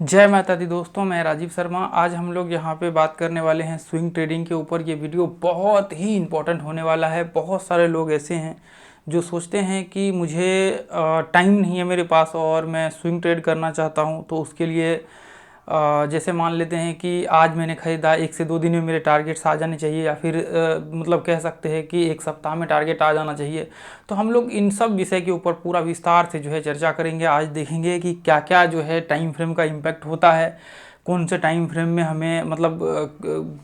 जय माता दी दोस्तों, मैं राजीव शर्मा। आज हम लोग यहाँ पे बात करने वाले हैं स्विंग ट्रेडिंग के ऊपर। ये वीडियो बहुत ही इम्पोर्टेंट होने वाला है। बहुत सारे लोग ऐसे हैं जो सोचते हैं कि मुझे टाइम नहीं है मेरे पास और मैं स्विंग ट्रेड करना चाहता हूँ। तो उसके लिए जैसे मान लेते हैं कि आज मैंने ख़रीदा, 1 से 2 दिन में मेरे टारगेट्स आ जाने चाहिए, या फिर मतलब कह सकते हैं कि 1 सप्ताह में टारगेट आ जाना चाहिए। तो हम लोग इन सब विषय के ऊपर पूरा विस्तार से जो है चर्चा करेंगे। आज देखेंगे कि क्या क्या जो है टाइम फ्रेम का इम्पैक्ट होता है, कौन से टाइम फ्रेम में हमें मतलब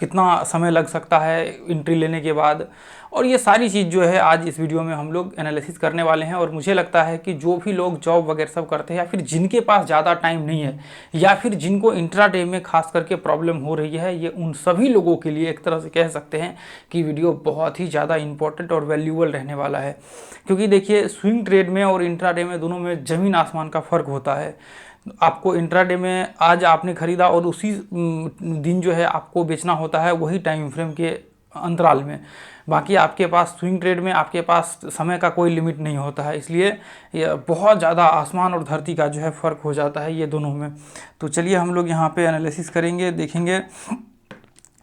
कितना समय लग सकता है एंट्री लेने के बाद। और ये सारी चीज़ जो है आज इस वीडियो में हम लोग एनालिसिस करने वाले हैं। और मुझे लगता है कि जो भी लोग जॉब वगैरह सब करते हैं, या फिर जिनके पास ज़्यादा टाइम नहीं है, या फिर जिनको इंट्राडे में खास करके प्रॉब्लम हो रही है, ये उन सभी लोगों के लिए एक तरह से कह सकते हैं कि वीडियो बहुत ही ज़्यादा इंपॉर्टेंट और वैल्यूबल रहने वाला है। क्योंकि देखिए, स्विंग ट्रेड में और इंट्राडे में दोनों में ज़मीन आसमान का फ़र्क होता है। आपको इंट्राडे में आज आपने ख़रीदा और उसी दिन जो है आपको बेचना होता है, वही टाइम फ्रेम के अंतराल में। बाकी आपके पास स्विंग ट्रेड में आपके पास समय का कोई लिमिट नहीं होता है। इसलिए ये बहुत ज़्यादा आसमान और धरती का जो है फ़र्क हो जाता है ये दोनों में। तो चलिए हम लोग यहाँ पे एनालिसिस करेंगे, देखेंगे,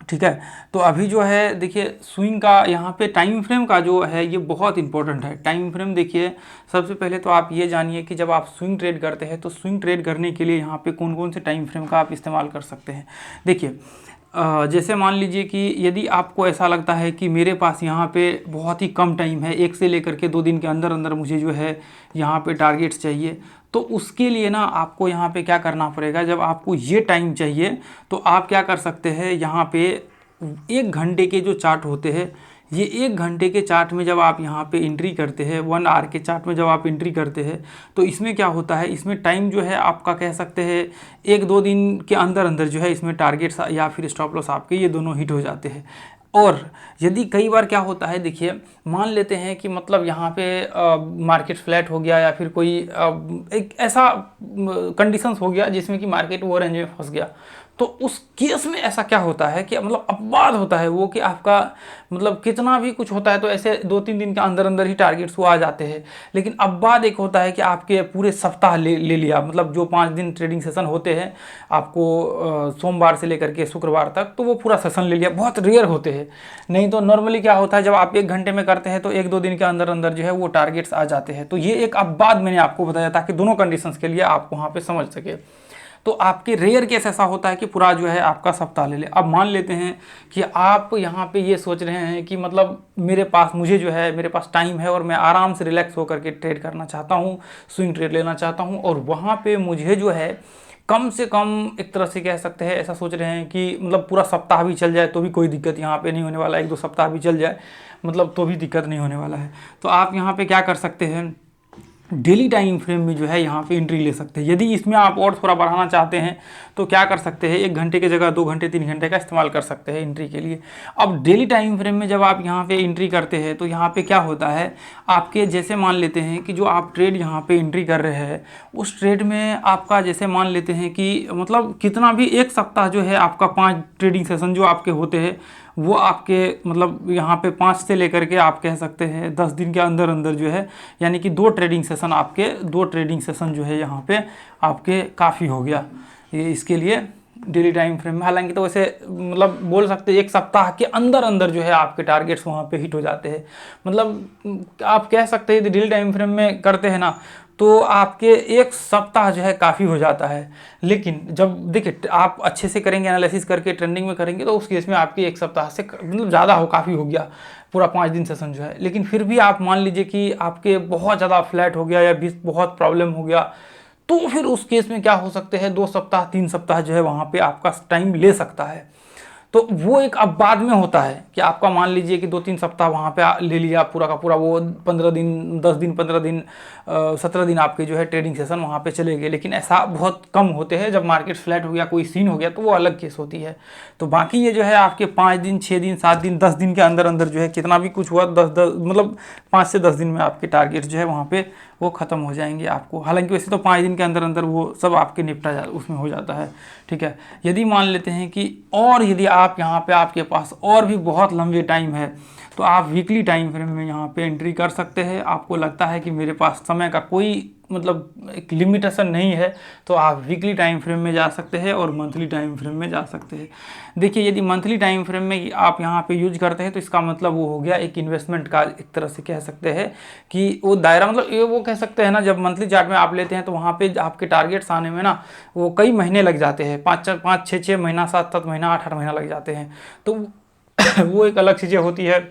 ठीक है। तो अभी जो है देखिए, स्विंग का यहाँ पे टाइम फ्रेम का जो है ये बहुत इंपॉर्टेंट है। टाइम फ्रेम देखिए, सबसे पहले तो आप ये जानिए कि जब आप स्विंग ट्रेड करते हैं तो स्विंग ट्रेड करने के लिए यहाँ पे कौन कौन से टाइम फ्रेम का आप इस्तेमाल कर सकते हैं। देखिए, जैसे मान लीजिए कि यदि आपको ऐसा लगता है कि मेरे पास यहाँ पे बहुत ही कम टाइम है, 1 से लेकर के 2 दिन के अंदर अंदर मुझे जो है यहाँ पे टारगेट्स चाहिए, तो उसके लिए ना आपको यहाँ पे क्या करना पड़ेगा। जब आपको ये टाइम चाहिए तो आप क्या कर सकते हैं, यहाँ पे 1 घंटे के जो चार्ट होते हैं, ये 1 घंटे के चार्ट में जब आप यहाँ पे एंट्री करते हैं, 1 आवर के चार्ट में जब आप एंट्री करते हैं, तो इसमें क्या होता है, इसमें टाइम जो है आपका कह सकते हैं 1-2 दिन के अंदर अंदर जो है इसमें टारगेट्स या फिर स्टॉप लॉस आपके ये दोनों हिट हो जाते हैं। और यदि कई बार क्या होता है, देखिए मान लेते हैं कि मतलब यहाँ पे मार्केट फ्लैट हो गया, या फिर कोई एक ऐसा कंडीशंस हो गया जिसमें कि मार्केट वो रेंज में फंस गया। तो उस केस में ऐसा क्या होता है कि मतलब अपवाद होता है वो, कि आपका मतलब कितना भी कुछ होता है तो ऐसे 2-3 दिन के अंदर अंदर ही टारगेट्स वो आ जाते हैं। लेकिन अपवाद एक होता है कि आपके पूरे सप्ताह ले लिया, मतलब जो 5 दिन ट्रेडिंग सेशन होते हैं आपको सोमवार से लेकर के शुक्रवार तक, तो वो पूरा सेशन ले लिया। बहुत रेयर होते हैं। नहीं तो नॉर्मली क्या होता है, जब आप 1 घंटे में करते हैं तो 1-2 दिन के अंदर अंदर जो है वो टारगेट्स आ जाते हैं। तो ये एक अपवाद मैंने आपको बताया ताकि दोनों कंडीशंस के लिए आप वहाँ पे समझ सके। तो आपके रेयर केस ऐसा होता है कि पूरा जो है आपका सप्ताह ले ले। अब मान लेते हैं कि आप यहाँ पे ये सोच रहे हैं कि मतलब मुझे जो है मेरे पास टाइम है और मैं आराम से रिलैक्स होकर के ट्रेड करना चाहता हूँ, स्विंग ट्रेड लेना चाहता हूँ, और वहाँ पे मुझे जो है कम से कम एक तरह से कह सकते हैं, ऐसा सोच रहे हैं कि मतलब पूरा सप्ताह भी चल जाए तो भी कोई दिक्कत यहाँ पे नहीं होने वाला है, 1-2 सप्ताह भी चल जाए मतलब तो भी दिक्कत नहीं होने वाला है। तो आप यहाँ पे क्या कर सकते हैं, डेली टाइम फ्रेम में जो है यहाँ पे एंट्री ले सकते हैं। यदि इसमें आप और थोड़ा बढ़ाना चाहते हैं तो क्या कर सकते हैं, 1 घंटे की जगह 2 घंटे 3 घंटे का इस्तेमाल कर सकते हैं एंट्री के लिए। अब डेली टाइम फ्रेम में जब आप यहाँ पे एंट्री करते हैं तो यहाँ पे क्या होता है, आपके जैसे मान लेते हैं कि जो आप ट्रेड यहाँ पे एंट्री कर रहे हैं, उस ट्रेड में आपका जैसे मान लेते हैं कि मतलब कितना भी 1 सप्ताह जो है आपका 5 ट्रेडिंग सेशन जो आपके होते हैं, वो आपके मतलब यहाँ पे 5 से लेकर के आप कह सकते हैं 10 दिन के अंदर अंदर जो है, यानी कि 2 ट्रेडिंग सेशन जो है यहाँ पे आपके काफ़ी हो गया ये इसके लिए डेली टाइम फ्रेम में। हालांकि तो वैसे मतलब बोल सकते हैं 1 सप्ताह के अंदर अंदर जो है आपके टारगेट्स वहाँ पे हिट हो जाते हैं। मतलब आप कह सकते हैं यदि डेली टाइम फ्रेम में करते हैं ना, तो आपके 1 सप्ताह जो है काफ़ी हो जाता है। लेकिन जब देखिए आप अच्छे से करेंगे, एनालिसिस करके ट्रेंडिंग में करेंगे, तो उस केस में आपके 1 सप्ताह से मतलब ज़्यादा काफ़ी हो गया पूरा 5 दिन सेशन जो है। लेकिन फिर भी आप मान लीजिए कि आपके बहुत ज़्यादा फ्लैट हो गया या भी बहुत प्रॉब्लम हो गया, तो फिर उस केस में क्या हो सकते हैं, 2 सप्ताह 3 सप्ताह जो है वहाँ पे आपका टाइम ले सकता है। तो वो एक अब बाद में होता है कि आपका मान लीजिए कि 2-3 सप्ताह वहाँ पे ले लिया पूरा का पूरा, वो 15 दिन 10 दिन 15 दिन 17 दिन आपके जो है ट्रेडिंग सेशन वहाँ पे चले गए। लेकिन ऐसा बहुत कम होते हैं, जब मार्केट फ्लैट हो गया कोई सीन हो गया तो वो अलग केस होती है। तो बाकी ये जो है आपके 5 दिन 6 दिन 7 दिन 10 दिन के अंदर अंदर जो है कितना भी कुछ हुआ, 10 मतलब 5 से 10 दिन में आपके टारगेट जो है वहाँ पे वो ख़त्म हो जाएंगे आपको। हालांकि वैसे तो 5 दिन के अंदर अंदर वो सब आपके निपटा उसमें हो जाता है, ठीक है। यदि मान लेते हैं कि और यदि आप यहाँ पे आपके पास और भी बहुत लंबे टाइम है, तो आप वीकली टाइम फ्रेम में यहाँ पे एंट्री कर सकते हैं। आपको लगता है कि मेरे पास समय का कोई मतलब एक लिमिटेशन नहीं है, तो आप वीकली टाइम फ्रेम में जा सकते हैं और मंथली टाइम फ्रेम में जा सकते हैं। देखिए यदि मंथली टाइम फ्रेम में आप यहाँ पे यूज करते हैं तो इसका मतलब वो हो गया एक इन्वेस्टमेंट का, एक तरह से कह सकते हैं कि वो दायरा, मतलब ये वो कह सकते हैं ना, जब मंथली चार्ट में आप लेते हैं तो वहाँ पे आपके टारगेट्स आने में ना वो कई महीने लग जाते हैं, 5-6 महीना, 7 महीना, 8 महीना लग जाते हैं। तो वो एक अलग चीज़ें होती है।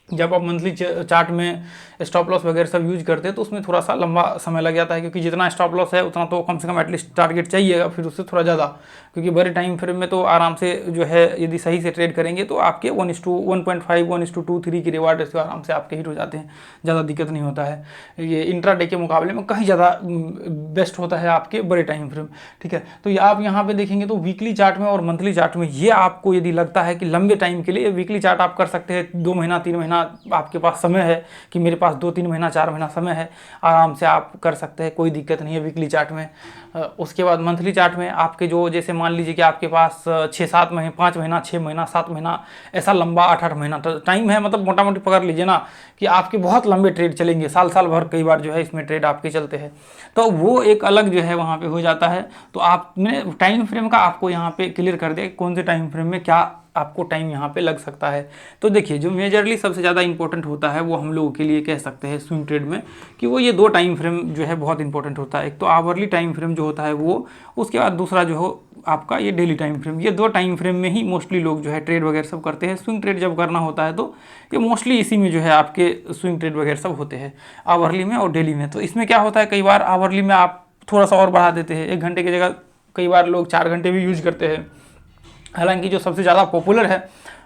जब आप मंथली चार्ट में स्टॉप लॉस वगैरह सब यूज करते हैं तो उसमें थोड़ा सा लंबा समय लग जाता है, क्योंकि जितना स्टॉप लॉस है उतना तो कम से कम एटलीस्ट टारगेट चाहिएगा, फिर उससे थोड़ा ज़्यादा, क्योंकि बड़े टाइम फ्रेम में तो आराम से जो है यदि सही से ट्रेड करेंगे तो आपके 1:1.5 1:2-3 की रिवार्ड रेशियो आराम से आपके हिट हो जाते हैं, ज़्यादा दिक्कत नहीं होता है। ये इंट्राडे के मुकाबले में कहीं ज़्यादा बेस्ट होता है आपके बड़े टाइम फ्रेम, ठीक है। तो ये आप यहाँ पे देखेंगे तो वीकली चार्ट में और मंथली चार्ट में ये आपको यदि लगता है कि लंबे टाइम के लिए वीकली चार्ट आप कर सकते हैं, 2 महीना 3 महीना आपके पास समय है, कि मेरे पास 2-3 महीना 4 महीना समय है, आराम से आप कर सकते हैं, कोई दिक्कत नहीं है वीकली चार्ट में। उसके बाद मंथली चार्ट में आपके जो, जैसे मान लीजिए कि आपके पास 6-7 महीने, 5 महीना, 6 महीना, 7 महीना, ऐसा लंबा 8-8 महीना टाइम है, मतलब मोटा मोटी पकड़ लीजिए ना कि आपके बहुत लंबे ट्रेड चलेंगे, साल भर कई बार जो है इसमें ट्रेड आपके चलते हैं, तो वो एक अलग जो है वहाँ पे हो जाता है। तो आपने टाइम फ्रेम का आपको यहाँ पे क्लियर कर दिया कौन से टाइम फ्रेम में क्या आपको टाइम यहाँ पे लग सकता है। तो देखिए जो मेजरली सबसे ज़्यादा इंपॉर्टेंट होता है वो हम लोगों के लिए कह सकते हैं स्विंग ट्रेड में, कि वो ये 2 टाइम फ्रेम जो है बहुत इंपॉर्टेंट होता है। एक तो आवरली टाइम फ्रेम जो होता है वो, उसके बाद दूसरा जो हो आपका ये डेली टाइम फ्रेम। ये 2 टाइम फ्रेम में ही मोस्टली लोग जो है ट्रेड वगैरह सब करते हैं। स्विंग ट्रेड जब करना होता है तो ये मोस्टली इसी में जो है आपके स्विंग ट्रेड वगैरह सब होते हैं, आवरली में और डेली में। तो इसमें क्या होता है, कई बार आवरली में आप थोड़ा सा और बढ़ा देते हैं, 1 घंटे की जगह कई बार लोग 4 घंटे भी यूज करते हैं। हालांकि जो सबसे ज़्यादा पॉपुलर है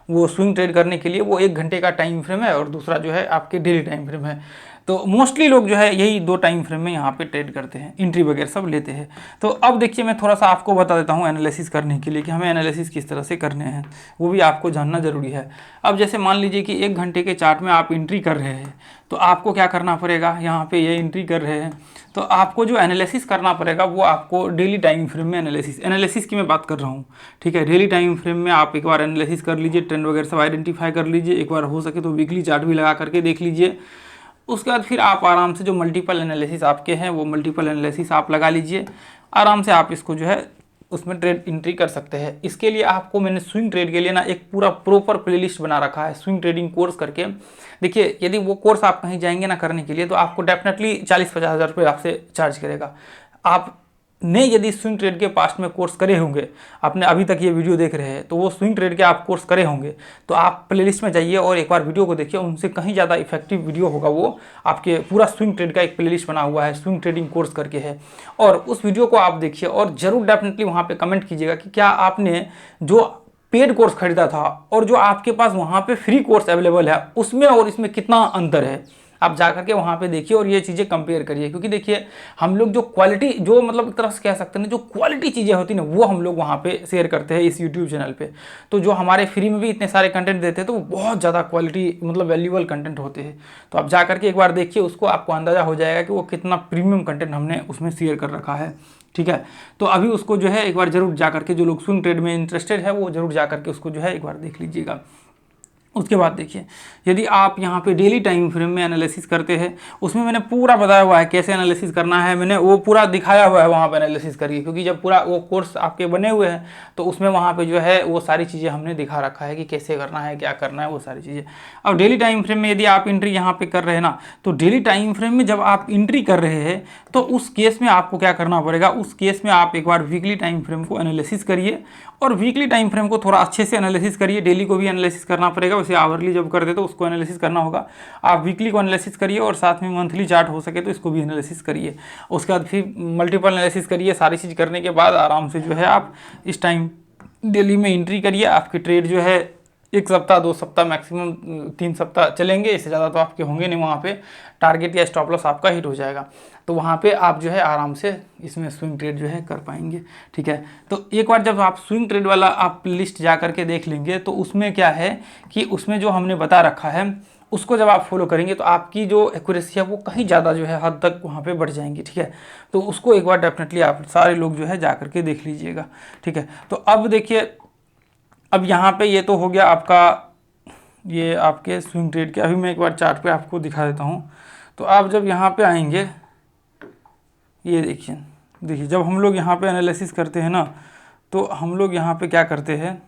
वो स्विंग ट्रेड करने के लिए वो 1 घंटे का टाइम फ्रेम है और दूसरा जो है आपके डेली टाइम फ्रेम है। तो मोस्टली लोग जो है यही 2 टाइम फ्रेम में यहाँ पे ट्रेड करते हैं, एंट्री वगैरह सब लेते हैं। तो अब देखिए मैं थोड़ा सा आपको बता देता हूँ एनालिसिस करने के लिए कि हमें एनालिसिस किस तरह से करने हैं, वो भी आपको जानना ज़रूरी है। अब जैसे मान लीजिए कि 1 घंटे के चार्ट में आप एंट्री कर रहे हैं, तो आपको क्या करना पड़ेगा, यहाँ पे ये एंट्री कर रहे हैं तो आपको जो एनालिसिस करना पड़ेगा वो आपको डेली टाइम फ्रेम में एनालिसिस की मैं बात कर रहा हूँ, ठीक है। डेली टाइम फ्रेम में आप एक बार एनालिसिस कर लीजिए, ट्रेंड वगैरह सब आइडेंटिफाई कर लीजिए, एक बार हो सके तो वीकली चार्ट भी लगा करके देख लीजिए। उसके बाद फिर आप आराम से जो मल्टीपल एनालिसिस आपके हैं वो मल्टीपल एनालिसिस आप लगा लीजिए, आराम से आप इसको जो है उसमें ट्रेड एंट्री कर सकते हैं। इसके लिए आपको मैंने स्विंग ट्रेड के लिए ना एक पूरा प्रॉपर प्लेलिस्ट बना रखा है, स्विंग ट्रेडिंग कोर्स करके। देखिए यदि वो कोर्स आप कहीं जाएंगे ना करने के लिए तो आपको डेफिनेटली 40-50 हज़ार रुपये आपसे चार्ज करेगा। आप ने यदि स्विंग ट्रेड के पास्ट में कोर्स करे होंगे, आपने अभी तक ये वीडियो देख रहे हैं तो वो स्विंग ट्रेड के आप कोर्स करे होंगे, तो आप प्लेलिस्ट में जाइए और एक बार वीडियो को देखिए, उनसे कहीं ज़्यादा इफेक्टिव वीडियो होगा वो। आपके पूरा स्विंग ट्रेड का एक प्लेलिस्ट बना हुआ है, स्विंग ट्रेडिंग कोर्स करके है, और उस वीडियो को आप देखिए और ज़रूर डेफिनेटली वहाँ पर कमेंट कीजिएगा कि क्या आपने जो पेड कोर्स खरीदा था और जो आपके पास वहाँ पे फ्री कोर्स अवेलेबल है उसमें और इसमें कितना अंतर है। आप जा करके वहाँ पे देखिए और ये चीज़ें कंपेयर करिए, क्योंकि देखिए हम लोग जो क्वालिटी, जो मतलब एक तरह से कह सकते हैं जो क्वालिटी चीज़ें होती हैं ना वो हम लोग वहाँ पे शेयर करते हैं इस यूट्यूब चैनल पे। तो जो हमारे फ्री में भी इतने सारे कंटेंट देते हैं तो वो बहुत ज़्यादा क्वालिटी मतलब वैल्यूबल कंटेंट होते हैं। तो आप जा करके एक बार देखिए, उसको आपको अंदाज़ा हो जाएगा कि वो कितना प्रीमियम कंटेंट हमने उसमें शेयर कर रखा है, ठीक है। तो अभी उसको जो है एक बार जरूर जा करके, जो लोग स्विंग ट्रेड में इंटरेस्टेड है वो जरूर जा करके उसको जो है एक बार देख लीजिएगा। उसके बाद देखिए यदि आप यहाँ पे डेली टाइम फ्रेम में एनालिसिस करते हैं, उसमें मैंने पूरा बताया हुआ है कैसे एनालिसिस करना है, मैंने वो पूरा दिखाया हुआ है वहाँ पे एनालिसिस करिए, क्योंकि जब पूरा वो कोर्स आपके बने हुए हैं तो उसमें वहाँ पे जो है वो सारी चीज़ें हमने दिखा रखा है कि कैसे करना है, क्या करना है, वो सारी चीज़ें। अब डेली टाइम फ्रेम में यदि आप एंट्री यहाँ पे कर रहे हैं ना, तो डेली टाइम फ्रेम में जब आप एंट्री कर रहे हैं तो उस केस में आपको क्या करना पड़ेगा, उस केस में आप एक बार वीकली टाइम फ्रेम को एनालिसिस करिए और वीकली टाइम फ्रेम को थोड़ा अच्छे से एनालिसिस करिए। डेली को भी एनालिसिस करना पड़ेगा, वैसे आवरली जब करते तो उसको एनालिसिस करना होगा। आप वीकली को एनालिसिस करिए और साथ में मंथली चार्ट हो सके तो इसको भी एनालिसिस करिए। उसके बाद फिर मल्टीपल एनालिसिस करिए। सारी चीज़ करने के बाद आराम से जो है आप इस टाइम डेली में एंट्री करिए। आपकी ट्रेड जो है 1 सप्ताह 2 सप्ताह मैक्सिमम 3 सप्ताह चलेंगे, इससे ज़्यादा तो आपके होंगे नहीं। वहाँ पे टारगेट या स्टॉप लॉस आपका हिट हो जाएगा, तो वहाँ पे आप जो है आराम से इसमें स्विंग ट्रेड जो है कर पाएंगे, ठीक है। तो एक बार जब आप स्विंग ट्रेड वाला आप लिस्ट जा करके देख लेंगे तो उसमें क्या है कि उसमें जो हमने बता रखा है उसको जब आप फॉलो करेंगे तो आपकी जो एक्यूरेसी है वो कहीं ज़्यादा जो है हद तक वहाँ पे बढ़ जाएंगी, ठीक है। तो उसको एक बार डेफिनेटली आप सारे लोग जो है जा करके देख लीजिएगा, ठीक है। तो अब देखिए, अब यहाँ पे ये तो हो गया आपका ये आपके स्विंग ट्रेड के। अभी मैं एक बार चार्ट पे आपको दिखा देता हूँ। तो आप जब यहाँ पे आएंगे ये देखिए, देखिए जब हम लोग यहाँ पे एनालिसिस करते हैं ना, तो हम लोग यहाँ पे क्या करते हैं,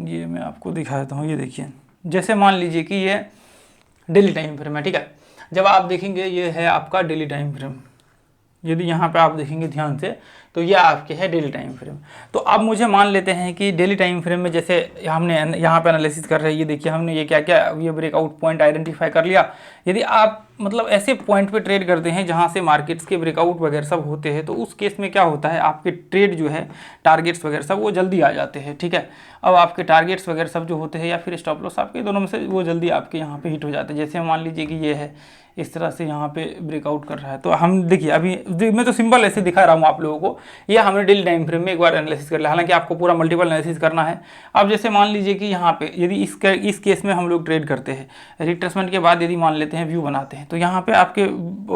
ये मैं आपको दिखा देता हूँ। ये देखिए, जैसे मान लीजिए कि ये डेली टाइम फ्रेम है, ठीक है। जब आप देखेंगे ये है आपका डेली टाइम फ्रेम, यदि यहाँ पे आप देखेंगे ध्यान से तो ये आपके है डेली टाइम फ्रेम। तो अब मुझे मान लेते हैं कि डेली टाइम फ्रेम में जैसे हमने यहाँ पे एनालिसिस कर रहे हैं, ये देखिए हमने ये क्या क्या ये ब्रेकआउट पॉइंट आइडेंटिफाई कर लिया। यदि आप मतलब ऐसे पॉइंट पे ट्रेड करते हैं जहाँ से मार्केट्स के ब्रेकआउट वगैरह सब होते हैं, तो उस केस में क्या होता है, आपके ट्रेड जो है टारगेट्स वगैरह सब वो जल्दी आ जाते हैं, ठीक है। अब आपके टारगेट्स वगैरह सब जो होते हैं या फिर स्टॉप लॉस आपके दोनों में से वो जल्दी आपके यहाँ पे हिट हो जाते हैं। जैसे मान लीजिए कि ये है इस तरह से यहाँ पे ब्रेकआउट कर रहा है, तो हम देखिए अभी मैं तो सिंपल ऐसे दिखा रहा हूँ आप लोगों को, ये हमने डेली टाइम फ्रेम में एक बार एनालिसिस कर लिया। हालांकि आपको पूरा मल्टीपल एनालिसिस करना है। अब जैसे मान लीजिए कि यहाँ पे यदि इस केस में हम लोग ट्रेड करते हैं, रिट्रेसमेंट के बाद यदि मान लेते हैं व्यू बनाते हैं, तो यहाँ पे आपके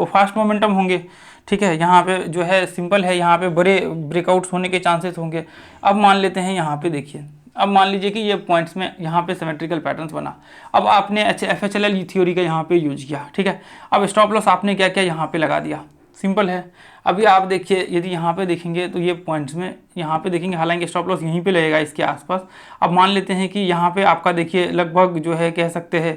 फास्ट मोमेंटम होंगे, ठीक है। यहाँ पे जो है सिंपल है, यहाँ पे बड़े ब्रेकआउट्स होने के चांसेस होंगे। अब मान लेते हैं यहाँ पे देखिए, अब मान लीजिए कि ये पॉइंट्स में यहाँ पे सिमेट्रिकल पैटर्न्स बना। अब आपने FHLL थ्योरी का यहाँ पे यूज किया, ठीक है। अब स्टॉप लॉस आपने क्या किया, यहाँ पे लगा दिया, सिंपल है। अभी आप देखिए यदि यहाँ पे देखेंगे तो ये पॉइंट्स में यहाँ पे देखेंगे, हालांकि स्टॉप लॉस यहीं पे लगेगा इसके आसपास। अब मान लेते हैं कि यहाँ पे आपका देखिए लगभग जो है कह सकते हैं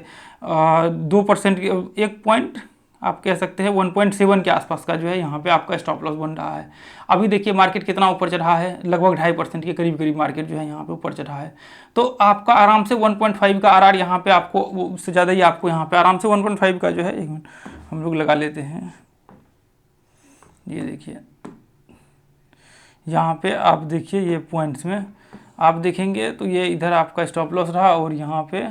2% एक पॉइंट आप कह सकते हैं 1.7 के आसपास का जो है यहाँ पे आपका स्टॉप लॉस बन रहा है। अभी देखिए मार्केट कितना ऊपर चढ़ा है, लगभग 2.5% के करीब करीब मार्केट जो है यहाँ पे ऊपर चढ़ा है। तो आपका आराम से 1.5 का RR यहाँ पे आपको, उससे ज़्यादा ही आपको यहाँ पे आराम से 1.5 का जो है, एक मिनट हम लोग लगा लेते हैं। ये देखिए यहाँ पे आप देखिए ये पॉइंट्स में आप देखेंगे तो ये इधर आपका स्टॉप लॉस रहा, और यहाँ पे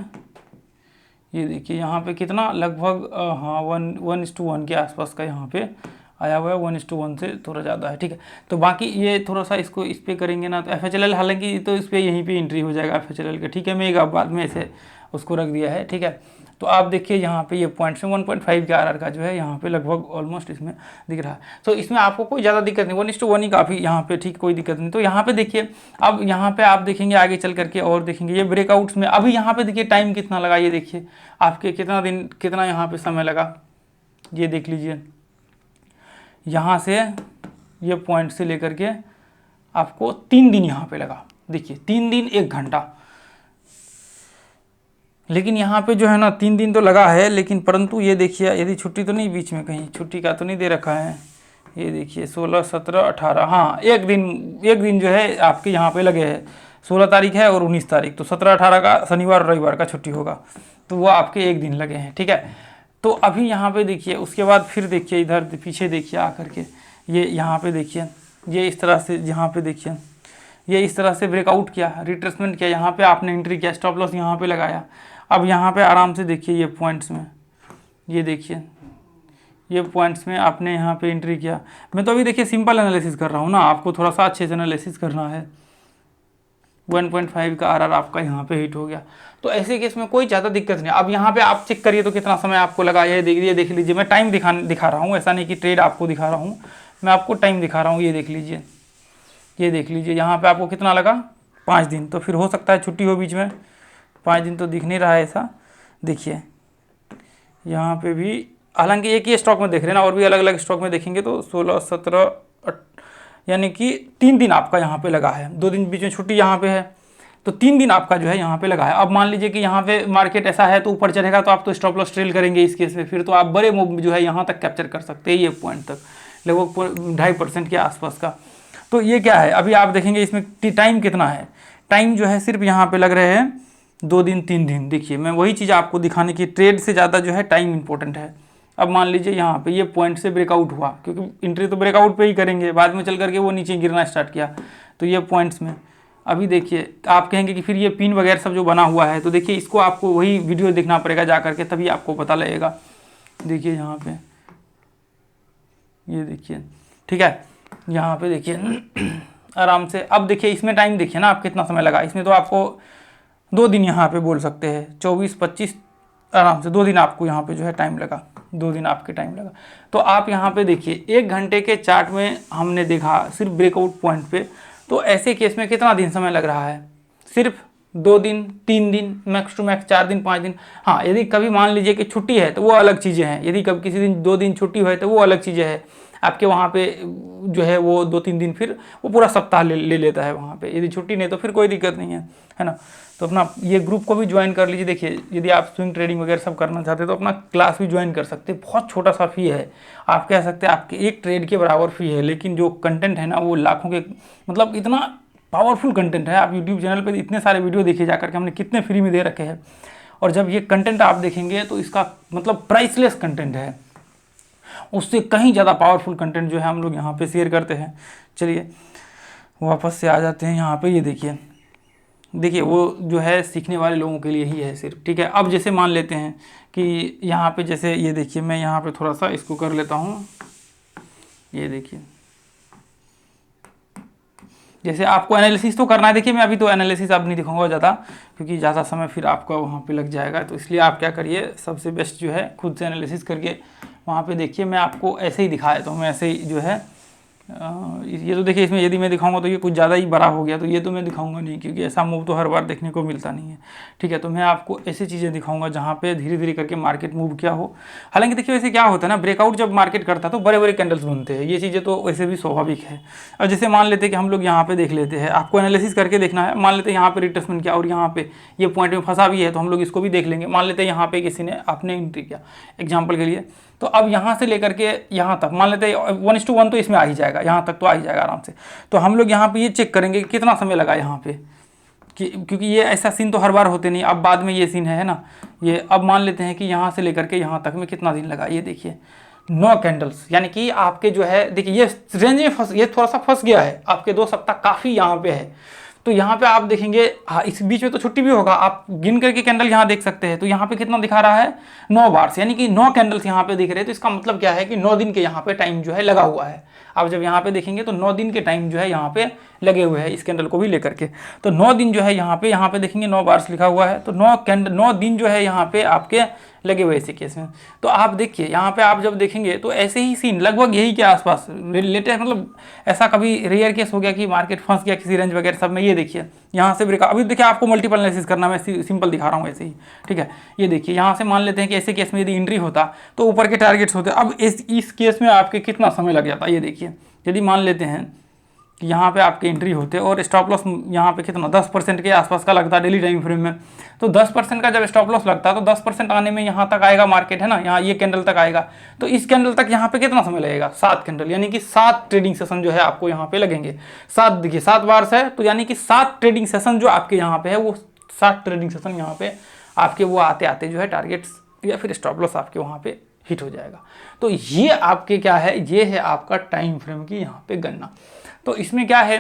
ये देखिए यहाँ पे कितना लगभग हाँ 1:1 के आसपास का यहाँ पे आया हुआ है, 1:1 से थोड़ा ज़्यादा है, ठीक है। तो बाकी ये थोड़ा सा इसको इस पर करेंगे ना तो FHLL, हालांकि तो इस पर यहीं पे एंट्री हो जाएगा FHLL का, ठीक है। मैं एक बाद में ऐसे उसको रख दिया है, ठीक है। तो आप देखिए यहाँ पे ये पॉइंट्स में 1.5 के RR का जो है यहाँ पे लगभग ऑलमोस्ट इसमें दिख रहा है। तो इसमें आपको कोई ज़्यादा दिक्कत नहीं, 1:1 ही काफ़ी यहाँ पे, ठीक, कोई दिक्कत नहीं। तो यहाँ पे देखिए, अब यहाँ पे आप देखेंगे आगे चल करके और देखेंगे ये ब्रेकआउट्स में अभी यहाँ पे देखिए टाइम कितना लगा, ये देखिए आपके कितना दिन कितना यहाँ पे समय लगा, ये देख लीजिए। यहाँ से ये पॉइंट से लेकर के आपको 3 दिन यहाँ पे लगा, देखिए 3 दिन 1 घंटा। लेकिन यहाँ पे जो है ना 3 दिन तो लगा है, लेकिन परंतु ये देखिए यदि छुट्टी तो नहीं बीच में, कहीं छुट्टी का तो नहीं दे रखा है। ये देखिए 16, 17, 18, हाँ एक दिन जो है आपके यहाँ पे लगे हैं। 16 तारीख है और 19 तारीख, तो 17, 18 का शनिवार और रविवार का छुट्टी होगा, तो वो आपके 1 दिन लगे हैं, ठीक है। तो अभी यहाँ पे देखिए, उसके बाद फिर देखिए इधर पीछे देखिए आकर के, ये यहाँ पे देखिए ये इस तरह से, यहाँ पे देखिए ये इस तरह से ब्रेकआउट किया, रिट्रेसमेंट किया, यहाँ पे आपने एंट्री किया, स्टॉप लॉस यहाँ पे लगाया। अब यहाँ पे आराम से देखिए ये पॉइंट्स में, ये देखिए ये पॉइंट्स में आपने यहाँ पे एंट्री किया। मैं तो अभी देखिए सिंपल एनालिसिस कर रहा हूँ ना, आपको थोड़ा सा अच्छे से एनालिसिस करना है। 1.5 का RR आपका यहाँ पे हिट हो गया, तो ऐसे केस में कोई ज़्यादा दिक्कत नहीं। अब यहाँ पे आप चेक करिए तो कितना समय आपको लगा, ये देख लीजिए। मैं टाइम दिखा रहा हूँ, ऐसा नहीं कि ट्रेड आपको दिखा रहा हूँ, मैं आपको टाइम दिखा रहा हूँ। ये देख लीजिए, ये देख लीजिए यहाँ पे आपको कितना लगा, 5 दिन। तो फिर हो सकता है छुट्टी हो बीच में, 5 दिन तो दिख नहीं रहा है ऐसा। देखिए यहाँ पे भी, हालांकि एक ही स्टॉक में देख रहे हैं ना, और भी अलग अलग स्टॉक में देखेंगे तो 16, 17, यानी कि 3 दिन आपका यहाँ पे लगा है। 2 दिन बीच में छुट्टी यहाँ पे है, तो 3 दिन आपका जो है यहाँ पे लगा है। अब मान लीजिए कि यहाँ पे मार्केट ऐसा है तो ऊपर चढ़ेगा, तो आप तो स्टॉप लॉस ट्रेल करेंगे इस केस में, फिर तो आप बड़े मूव जो है यहाँ तक कैप्चर कर सकते हैं, ये पॉइंट तक लगभग 2.5% के आसपास का। तो ये क्या है, अभी आप देखेंगे इसमें टाइम कितना है, टाइम जो है सिर्फ यहाँ पे लग रहे हैं 2 दिन 3 दिन। देखिए मैं वही चीज़ आपको दिखाने की, ट्रेड से ज़्यादा जो है टाइम इंपॉर्टेंट है। अब मान लीजिए यहाँ पे ये पॉइंट से ब्रेकआउट हुआ, क्योंकि एंट्री तो ब्रेकआउट पे ही करेंगे, बाद में चल करके वो नीचे गिरना स्टार्ट किया, तो ये पॉइंट्स में अभी देखिए आप कहेंगे कि फिर ये पिन वगैरह सब जो बना हुआ है, तो देखिए इसको आपको वही वीडियो देखना पड़ेगा जा करके, तभी आपको पता लगेगा। देखिए यहाँ पे ये देखिए, ठीक है, यहाँ पे देखिए आराम से। अब देखिए इसमें टाइम देखिए ना आप कितना समय लगा, इसमें तो आपको 2 दिन यहाँ पे बोल सकते हैं, 24, 25 आराम से 2 दिन आपको यहाँ पे जो है टाइम लगा, 2 दिन आपके टाइम लगा। तो आप यहाँ पे देखिए 1 घंटे के चार्ट में हमने देखा सिर्फ ब्रेकआउट पॉइंट पे, तो ऐसे केस में कितना दिन समय लग रहा है, सिर्फ 2 दिन 3 दिन, मैक्स टू मैक्स 4 दिन 5 दिन। हाँ यदि कभी मान लीजिए कि छुट्टी है तो वो अलग चीज़ें हैं, यदि कभी किसी दिन 2 दिन छुट्टी है तो वो अलग चीज़ें हैं। आपके वहाँ पे जो है वो 2-3 दिन, फिर वो पूरा सप्ताह ले लेता है वहाँ पे। यदि छुट्टी नहीं तो फिर कोई दिक्कत नहीं है ना। तो अपना ये ग्रुप को भी ज्वाइन कर लीजिए। देखिए यदि आप स्विंग ट्रेडिंग वगैरह सब करना चाहते हैं तो अपना क्लास भी ज्वाइन कर सकते हैं। बहुत छोटा सा फ़ी है, आप कह सकते हैं आपके एक ट्रेड के बराबर फ़ी है, लेकिन जो कंटेंट है ना वो लाखों के, मतलब इतना पावरफुल कंटेंट है। आप यूट्यूब चैनल पर इतने सारे वीडियो देखिए जा करके, हमने कितने फ्री में दे रखे हैं। और जब ये कंटेंट आप देखेंगे तो इसका मतलब प्राइसलेस कंटेंट है, उससे कहीं ज़्यादा पावरफुल कंटेंट जो है हम लोग यहाँ पे शेयर करते हैं। चलिए वापस से आ जाते हैं यहाँ पे। ये देखिए वो जो है सीखने वाले लोगों के लिए ही है सिर्फ, ठीक है। अब जैसे मान लेते हैं कि यहाँ पे जैसे ये देखिए, मैं यहाँ पे थोड़ा सा इसको कर लेता हूँ। ये देखिए जैसे आपको एनालिसिस तो करना है। देखिए मैं अभी तो एनालिसिस अब नहीं दिखाऊंगा ज़्यादा, क्योंकि ज़्यादा समय फिर आपका वहाँ पे लग जाएगा। तो इसलिए आप क्या करिए, सबसे बेस्ट जो है खुद से एनालिसिस करके वहाँ पे देखिए। मैं आपको ऐसे ही दिखाया तो मैं ऐसे ही जो है ये तो देखिए, इसमें यदि मैं दिखाऊंगा तो ये कुछ ज़्यादा ही बड़ा हो गया, तो ये तो मैं दिखाऊंगा नहीं, क्योंकि ऐसा मूव तो हर बार देखने को मिलता नहीं है, ठीक है। तो मैं आपको ऐसी चीज़ें दिखाऊंगा जहाँ पे धीरे धीरे करके मार्केट मूव क्या हो। हालांकि देखिए वैसे क्या होता है ना, ब्रेकआउट जब मार्केट करता है तो बड़े बड़े कैंडल्स बनते हैं, ये चीज़ें तो वैसे भी स्वाभाविक है। और जैसे मान लेते हैं कि हम लोग यहाँ पे देख लेते हैं, आपको एनालिसिस करके देखना है। मान लेते हैं यहाँ पे रिट्रेसमेंट किया और यहाँ पे ये पॉइंट में फंसा भी है, तो हम लोग इसको भी देख लेंगे। मान लेते हैं यहाँ पे किसी ने आपने एंट्री किया एग्जाम्पल के लिए, तो अब यहाँ से लेकर के यहाँ तक मान लेते हैं 1:1 तो इसमें आ ही जाएगा, यहाँ तक तो आ ही जाएगा आराम से। तो हम लोग यहाँ पे ये चेक करेंगे कि कितना समय लगा यहाँ पे, क्योंकि ये ऐसा सीन तो हर बार होते नहीं, अब बाद में ये सीन है ना। ये अब मान लेते हैं कि यहाँ से लेकर के यहाँ तक में कितना दिन लगा। ये देखिए 9 कैंडल्स, यानी कि आपके जो है देखिए ये रेंज में ये थोड़ा सा फंस गया है, आपके 2 सप्ताह काफ़ी यहाँ पे है। तो यहाँ पे आप देखेंगे, हाँ इस बीच में तो छुट्टी भी होगा, आप गिन करके कैंडल यहाँ देख सकते हैं। तो यहाँ पे कितना दिखा रहा है, 9 बार्स, यानी कि 9 कैंडल्स यहाँ पे दिख रहे हैं। तो इसका मतलब क्या है कि 9 दिन के यहाँ पे टाइम जो है लगा हुआ है। आप जब यहाँ पे देखेंगे तो 9 दिन के टाइम जो है यहाँ पे लगे हुए हैं इस कैंडल को भी लेकर के। तो 9 दिन जो है यहाँ पे देखेंगे 9 बार्स लिखा हुआ है, तो 9 दिन जो है यहाँ पे आपके लगे हुए इसी केस में। तो आप देखिए यहाँ पे आप जब देखेंगे तो ऐसे ही सीन लगभग यही के आसपास रिलेटेड, मतलब ऐसा कभी रेयर केस हो गया कि मार्केट फंस गया किसी रेंज वगैरह सब में। ये देखिए यहाँ से ब्रेक, अभी देखिए आपको मल्टीपल एनालिसिस करना, मैं सिंपल दिखा रहा हूँ ऐसे ही, ठीक है। ये देखिए यहाँ से मान लेते हैं कि ऐसे केस में यदि एंट्री होता तो ऊपर के टारगेट्स होते। अब इस केस में आपके कितना समय लग जाता, ये देखिए। यदि मान लेते हैं कि यहाँ पे आपके एंट्री होते और स्टॉप लॉस यहाँ पे कितना 10% के आसपास का लगता है डेली टाइम फ्रेम में। तो 10% का जब स्टॉप लॉस लगता है तो 10% आने में यहाँ तक आएगा मार्केट, है ना, यहाँ ये कैंडल तक आएगा। तो इस कैंडल तक यहाँ पे कितना समय लगेगा, 7 कैंडल, यानी कि 7 ट्रेडिंग सेशन जो है आपको यहाँ पे लगेंगे। 7 देखिए 7 बार्स है, तो यानी कि 7 ट्रेडिंग सेशन जो आपके यहाँ पे है, वो 7 ट्रेडिंग सेशन यहाँ पे आपके वो आते आते जो है टारगेट्स या फिर स्टॉप लॉस आपके वहाँ पे हिट हो जाएगा। तो ये आपके क्या है, ये है आपका टाइम फ्रेम की यहाँ पे गणना। तो इसमें क्या है,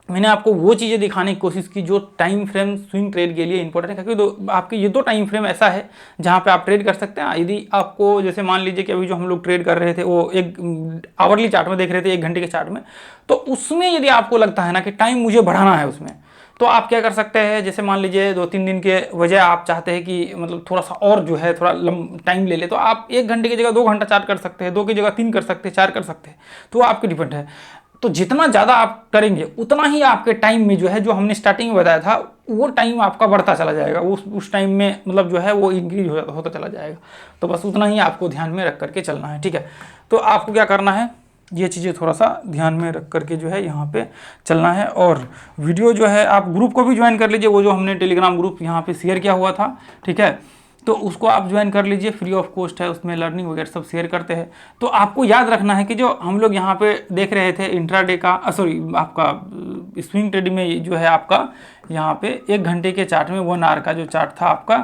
मैंने आपको वो चीज़ें दिखाने की कोशिश की जो टाइम फ्रेम स्विंग ट्रेड के लिए इंपॉर्टेंट है, क्योंकि आपके ये 2 टाइम फ्रेम ऐसा है जहाँ पे आप ट्रेड कर सकते हैं। यदि आपको जैसे मान लीजिए कि अभी जो हम लोग ट्रेड कर रहे थे वो एक आवरली चार्ट में देख रहे थे, 1 घंटे के चार्ट में, तो उसमें यदि आपको लगता है ना कि टाइम मुझे बढ़ाना है उसमें, तो आप क्या कर सकते हैं, जैसे मान लीजिए 2-3 दिन के वजह आप चाहते हैं कि मतलब थोड़ा सा और जो है थोड़ा टाइम ले ले, तो आप 1 घंटे की जगह 2 घंटा चार्ट कर सकते हैं, 2 की जगह 3 कर सकते हैं, 4 कर सकते हैं। तो आपके डिपेंड है। तो जितना ज़्यादा आप करेंगे उतना ही आपके टाइम में जो है, जो हमने स्टार्टिंग में बताया था, वो टाइम आपका बढ़ता चला जाएगा। उस टाइम में मतलब जो है वो इंक्रीज होता चला जाएगा। तो बस उतना ही आपको ध्यान में रख करके चलना है, ठीक है। तो आपको क्या करना है, ये चीज़ें थोड़ा सा ध्यान में रख करके जो है यहाँ पे चलना है। और वीडियो जो है आप ग्रुप को भी ज्वाइन कर लीजिए, वो जो हमने टेलीग्राम ग्रुप यहाँ पे शेयर किया हुआ था, ठीक है। तो उसको आप ज्वाइन कर लीजिए, फ्री ऑफ कॉस्ट है, उसमें लर्निंग वगैरह सब शेयर करते हैं। तो आपको याद रखना है कि जो हम लोग यहाँ पे देख रहे थे इंट्राडे का, आपका स्विंग ट्रेडिंग में जो है आपका यहाँ पे 1 घंटे के चार्ट में 1 आवर का जो चार्ट था आपका,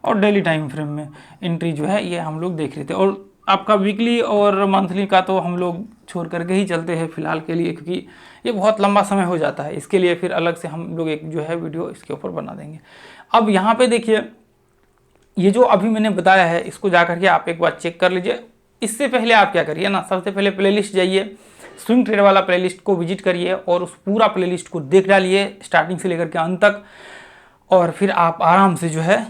और डेली टाइम फ्रेम में एंट्री जो है ये हम लोग देख रहे थे। और आपका वीकली और मंथली का तो हम लोग छोड़ करके ही चलते हैं फिलहाल के लिए, क्योंकि ये बहुत लंबा समय हो जाता है। इसके लिए फिर अलग से हम लोग एक जो है वीडियो इसके ऊपर बना देंगे। अब यहाँ पे देखिए, ये जो अभी मैंने बताया है इसको जा करके आप एक बार चेक कर लीजिए। इससे पहले आप क्या करिए ना, सबसे पहले प्लेलिस्ट जाइए, स्विंग ट्रेड वाला प्लेलिस्ट को विजिट करिए और उस पूरा प्लेलिस्ट को देख डालिए स्टार्टिंग से लेकर के अंत तक। और फिर आप आराम से जो है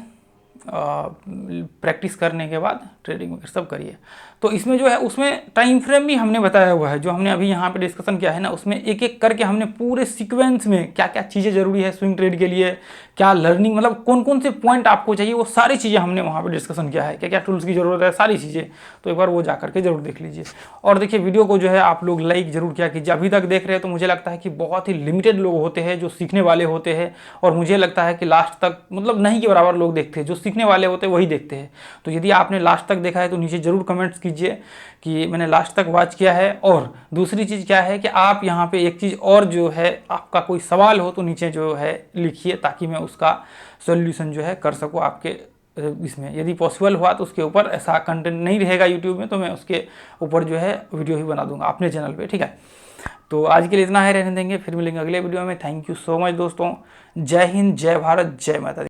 प्रैक्टिस करने के बाद ट्रेडिंग वगैरह सब करिए। तो तो इसमें जो है उसमें टाइम फ्रेम भी हमने बताया हुआ है, जो हमने अभी यहाँ पे डिस्कशन किया है ना, उसमें एक एक करके हमने पूरे सीक्वेंस में क्या क्या चीज़ें ज़रूरी है स्विंग ट्रेड के लिए, क्या लर्निंग मतलब कौन कौन से पॉइंट आपको चाहिए, वो सारी चीज़ें हमने वहाँ पे डिस्कशन किया है, क्या क्या टूल्स की ज़रूरत है, सारी चीज़ें। तो एक बार वो जा करके जरूर देख लीजिए। और देखिए वीडियो को जो है आप लोग लाइक जरूर किया कीजिए। अभी तक देख रहे हैं तो मुझे लगता है कि बहुत ही लिमिटेड लोग होते हैं जो सीखने वाले होते हैं, और मुझे लगता है कि लास्ट तक मतलब नहीं के बराबर लोग देखते हैं, जो सीखने वाले होते हैं वही देखते हैं। तो यदि आपने लास्ट तक देखा है तो नीचे जरूर कमेंट्स कीजिए कि मैंने लास्ट तक वॉच किया है। और दूसरी चीज़ क्या है कि आप यहाँ पे एक चीज़ और जो है, आपका कोई सवाल हो तो नीचे जो है लिखिए, ताकि मैं उसका सॉल्यूशन जो है कर सकूँ आपके इसमें। यदि पॉसिबल हुआ तो उसके ऊपर ऐसा कंटेंट नहीं रहेगा यूट्यूब में, तो मैं उसके ऊपर जो है वीडियो ही बना दूंगा अपने चैनल पे, ठीक है। तो आज के लिए इतना है, रहने देंगे, फिर मिलेंगे अगले वीडियो में। थैंक यू सो मच दोस्तों। जय हिंद, जय भारत, जय माता दी।